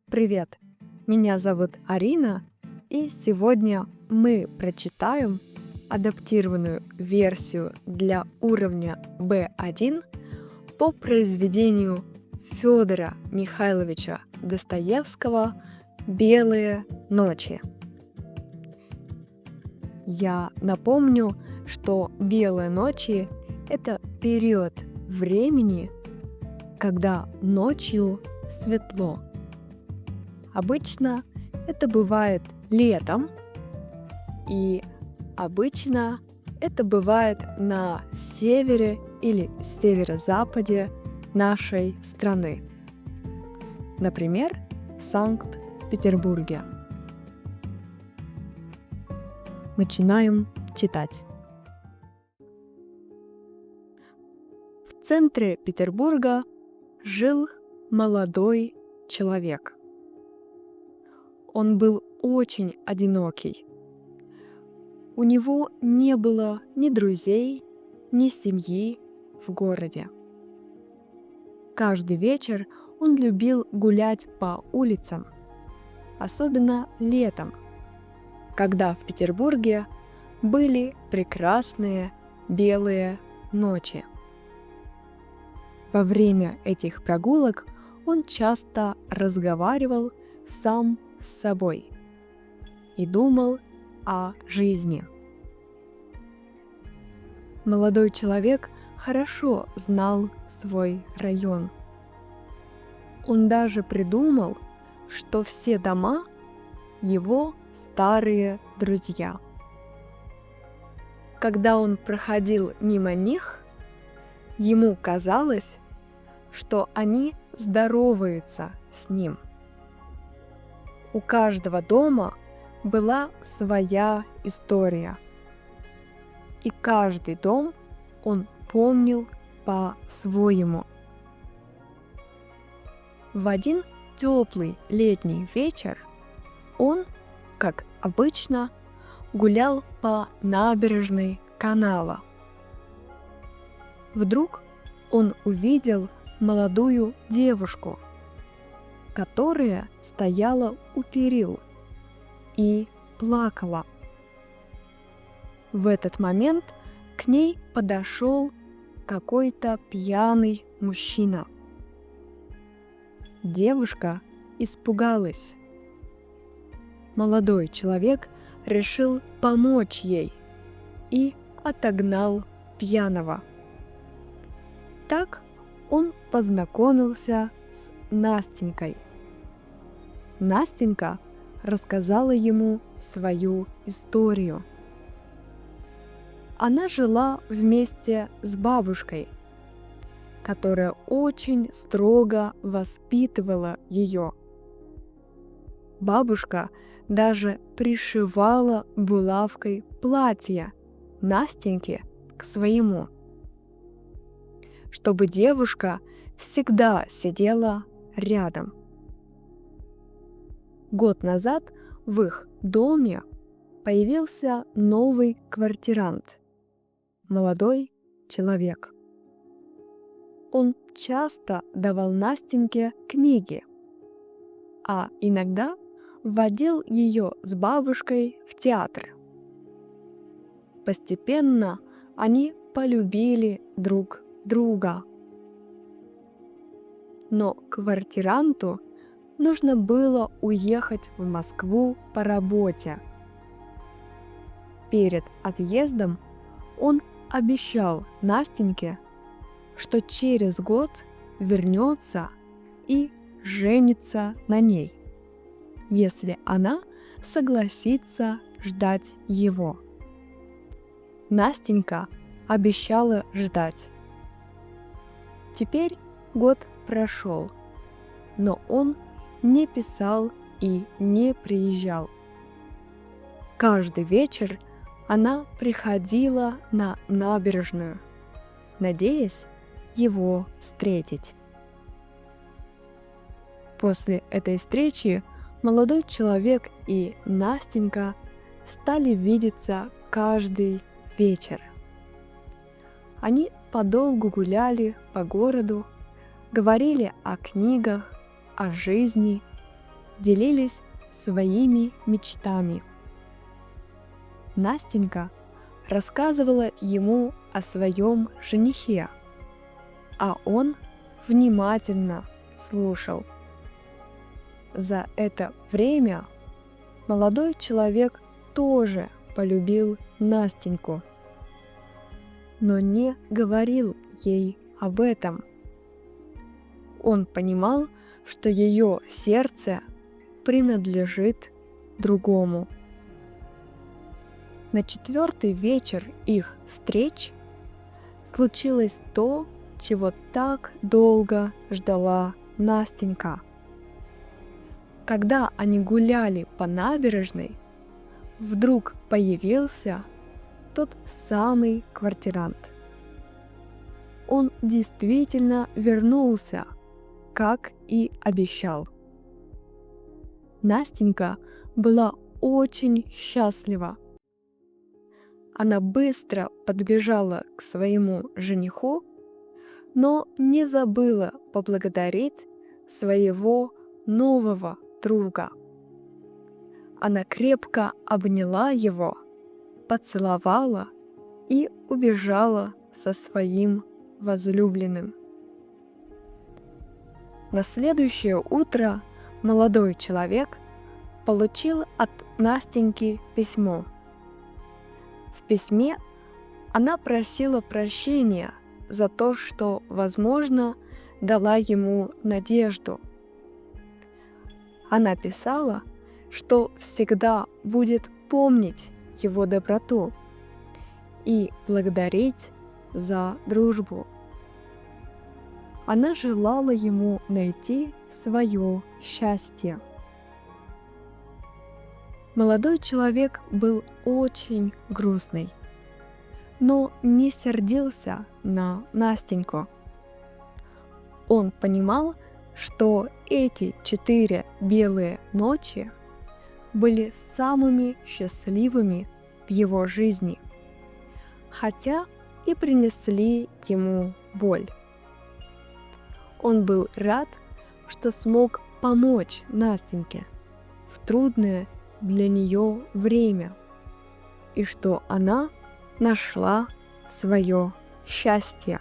Привет! Меня зовут Арина, и сегодня мы прочитаем адаптированную версию для уровня B1 по произведению Федора Михайловича Достоевского «Белые ночи». Я напомню, что белые ночи – это период времени, когда ночью светло. Обычно это бывает летом, и обычно это бывает на севере или северо-западе нашей страны. Например, в Санкт-Петербурге. Начинаем читать. В центре Петербурга жил молодой человек. Он был очень одинокий. У него не было ни друзей, ни семьи в городе. Каждый вечер он любил гулять по улицам, особенно летом, когда в Петербурге были прекрасные белые ночи. Во время этих прогулок он часто разговаривал сам с собой и думал о жизни. Молодой человек хорошо знал свой район. Он даже придумал, что все дома – его старые друзья. Когда он проходил мимо них, ему казалось, что они здороваются с ним. У каждого дома была своя история, и каждый дом он помнил по-своему. В один теплый летний вечер он, как обычно, гулял по набережной канала. Вдруг он увидел молодую девушку, которая стояла у перил и плакала. В этот момент к ней подошел какой-то пьяный мужчина. Девушка испугалась. Молодой человек решил помочь ей и отогнал пьяного. Так он познакомился с Настенькой. Настенька рассказала ему свою историю. Она жила вместе с бабушкой, которая очень строго воспитывала ее. Бабушка даже пришивала булавкой платье Настеньке к своему, чтобы девушка всегда сидела рядом. Год назад в их доме появился новый квартирант, молодой человек. Он часто давал Настеньке книги, а иногда водил ее с бабушкой в театр. Постепенно они полюбили друг друга. Но квартиранту нужно было уехать в Москву по работе. Перед отъездом он обещал Настеньке, что через год вернется и женится на ней, если она согласится ждать его. Настенька обещала ждать. Теперь год прошел, но он не писал и не приезжал. Каждый вечер она приходила на набережную, надеясь его встретить. После этой встречи молодой человек и Настенька стали видеться каждый вечер. Они подолгу гуляли по городу, говорили о книгах, о жизни делились своими мечтами. Настенька рассказывала ему о своем женихе, а он внимательно слушал. За это время молодой человек тоже полюбил Настеньку, но не говорил ей об этом. Он понимал, что ее сердце принадлежит другому. На 4-й вечер их встреч случилось то, чего так долго ждала Настенька. Когда они гуляли по набережной, вдруг появился тот самый квартирант. Он действительно вернулся, как и обещал. Настенька была очень счастлива. Она быстро подбежала к своему жениху, но не забыла поблагодарить своего нового друга. Она крепко обняла его, поцеловала и убежала со своим возлюбленным. На следующее утро молодой человек получил от Настеньки письмо. В письме она просила прощения за то, что, возможно, дала ему надежду. Она писала, что всегда будет помнить его доброту и благодарить за дружбу. Она желала ему найти свое счастье. Молодой человек был очень грустный, но не сердился на Настеньку. Он понимал, что эти 4 белые ночи были самыми счастливыми в его жизни, хотя и принесли ему боль. Он был рад, что смог помочь Настеньке в трудное для нее время, и что она нашла свое счастье.